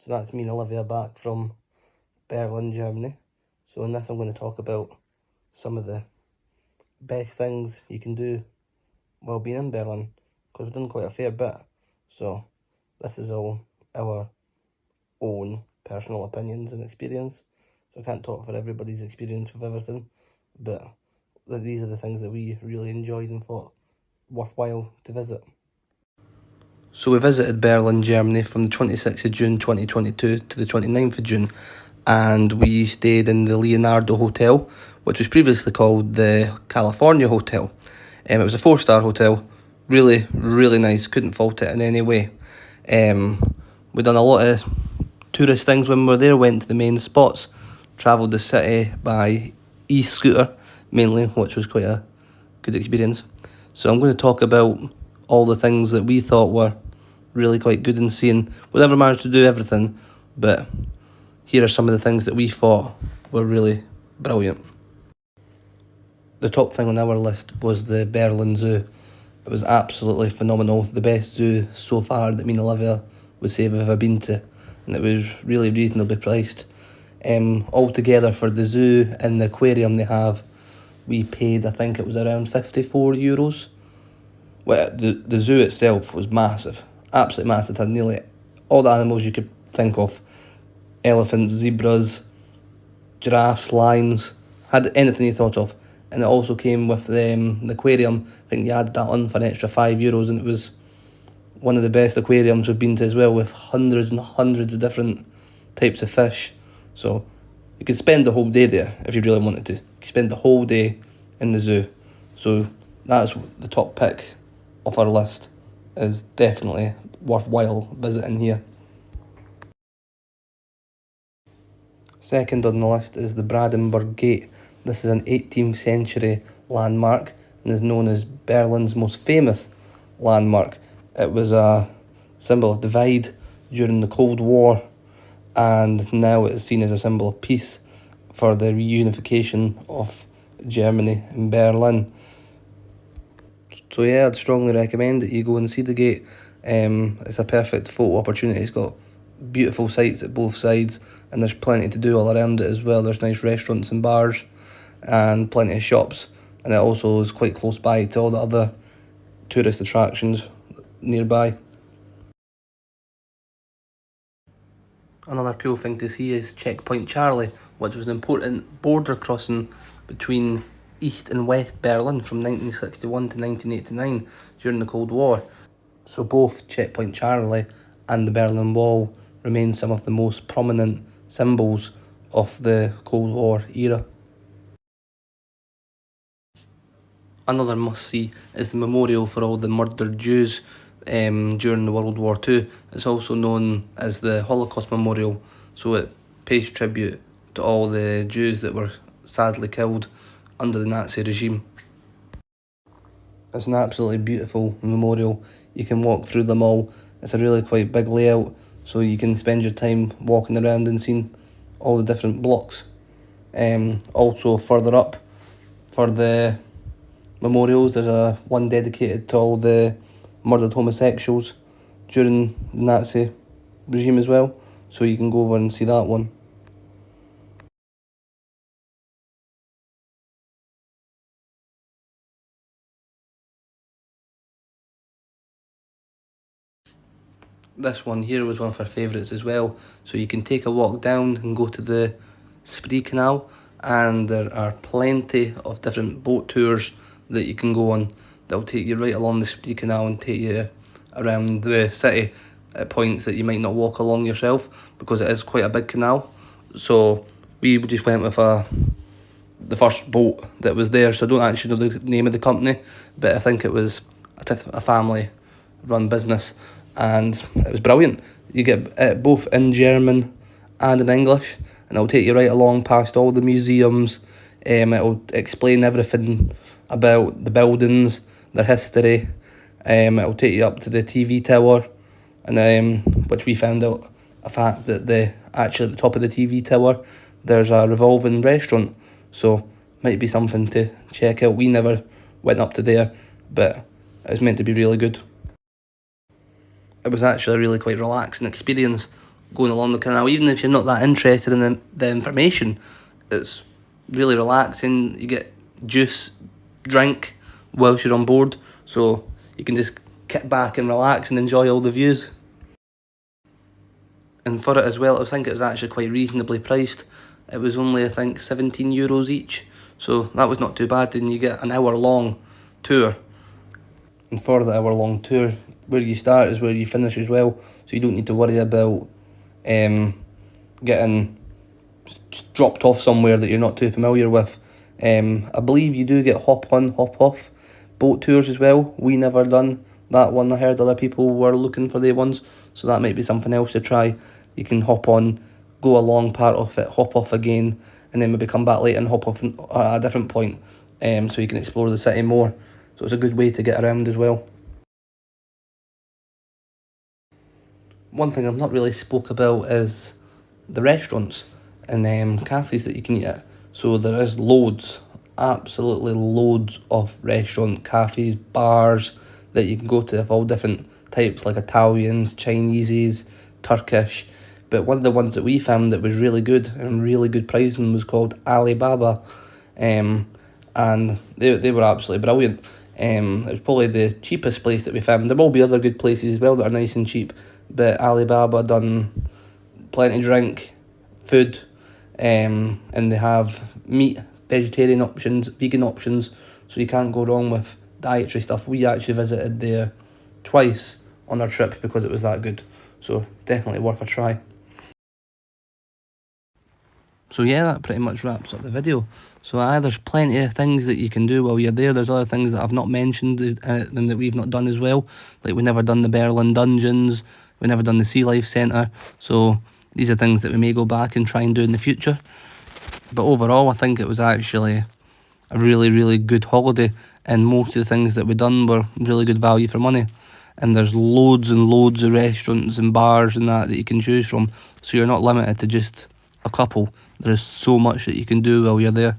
So that's me and Olivia back from Berlin, Germany. So in this I'm going to talk about some of the best things you can do while being in Berlin, because we've done quite a fair bit. So this is all our own personal opinions and experience. So I can't talk for everybody's experience with everything, but these are the things that we really enjoyed and thought worthwhile to visit. So we visited Berlin, Germany from the 26th of June 2022 to the 29th of June, and we stayed in the Leonardo Hotel, which was previously called the California Hotel. It was a 4-star hotel, really, really nice, couldn't fault it in any way. We done a lot of tourist things when we were there, went to the main spots, travelled the city by e-scooter mainly, which was quite a good experience. So I'm going to talk about all the things that we thought were really quite good in seeing. We never managed to do everything, but here are some of the things that we thought were really brilliant. The top thing on our list was the Berlin Zoo. It was absolutely phenomenal, the best zoo so far that me and Olivia would say we've ever been to, and it was really reasonably priced. Altogether for the zoo and the aquarium they have, we paid, I think it was around €54. Well, the zoo itself was massive, absolutely massive. It had nearly all the animals you could think of. Elephants, zebras, giraffes, lions, had anything you thought of. And it also came with the aquarium. I think you added that on for an extra €5, and it was one of the best aquariums we've been to as well, with hundreds and hundreds of different types of fish. So you could spend the whole day there if you really wanted to. You could spend the whole day in the zoo. So that's the top pick off our list, is definitely worthwhile visiting here. Second on the list is the Brandenburg Gate. This is an 18th century landmark and is known as Berlin's most famous landmark. It was a symbol of divide during the Cold War, and now it is seen as a symbol of peace for the reunification of Germany and Berlin. So yeah, I'd strongly recommend that you go and see the gate. It's a perfect photo opportunity. It's got beautiful sights at both sides, and there's plenty to do all around it as well. There's nice restaurants and bars and plenty of shops, and it also is quite close by to all the other tourist attractions nearby. Another cool thing to see is Checkpoint Charlie, which was an important border crossing between East and West Berlin from 1961 to 1989 during the Cold War. So both Checkpoint Charlie and the Berlin Wall remain some of the most prominent symbols of the Cold War era. Another must-see is the memorial for all the murdered Jews during the World War II. It's also known as the Holocaust Memorial, so it pays tribute to all the Jews that were sadly killed under the Nazi regime. It's an absolutely beautiful memorial. You can walk through them all. It's a really quite big layout, so you can spend your time walking around and seeing all the different blocks. Also further up for the memorials, there's one dedicated to all the murdered homosexuals during the Nazi regime as well, so you can go over and see that one. This one here was one of our favourites as well, so you can take a walk down and go to the Spree Canal, and there are plenty of different boat tours that you can go on that'll take you right along the Spree Canal and take you around the city at points that you might not walk along yourself, because it is quite a big canal. So we just went with the first boat that was there, so I don't actually know the name of the company, but I think it was a family run business, and it was brilliant. You get it both in German and in English, and it'll take you right along past all the museums. It'll explain everything about the buildings, their history. It'll take you up to the TV tower, and which we found out a fact that actually at the top of the TV tower there's a revolving restaurant, so might be something to check out. We never went up to there, but it was meant to be really good. It was actually a really quite relaxing experience going along the canal. Even if you're not that interested in the information, it's really relaxing. You get juice, drink whilst you're on board, so you can just kick back and relax and enjoy all the views. And for it as well, I think it was actually quite reasonably priced. It was only, I think, €17 each, so that was not too bad. And you get an hour-long tour. And for the hour-long tour, where you start is where you finish as well, so you don't need to worry about getting dropped off somewhere that you're not too familiar with. I believe you do get hop-on, hop-off boat tours as well. We never done that one. I heard other people were looking for the ones, so that might be something else to try. You can hop on, go along part of it, hop off again, and then maybe come back later and hop off at a different point, so you can explore the city more. So it's a good way to get around as well. One thing I've not really spoke about is the restaurants and cafes that you can eat at. So there is loads, absolutely loads of restaurant, cafes, bars that you can go to of all different types, like Italians, Chineses, Turkish. But one of the ones that we found that was really good and really good pricing was called Alibaba, and they were absolutely brilliant. It was probably the cheapest place that we found. There will be other good places as well that are nice and cheap, but Alibaba done plenty of drink, food, and they have meat, vegetarian options, vegan options, so you can't go wrong with dietary stuff. We actually visited there twice on our trip because it was that good, so definitely worth a try. So yeah, that pretty much wraps up the video. So there's plenty of things that you can do while you're there. There's other things that I've not mentioned and that we've not done as well. Like we never done the Berlin Dungeons, we never done the Sea Life Centre. So these are things that we may go back and try and do in the future. But overall, I think it was actually a really, really good holiday. And most of the things that we done were really good value for money. And there's loads and loads of restaurants and bars and that you can choose from. So you're not limited to just a couple. There is so much that you can do while you're there.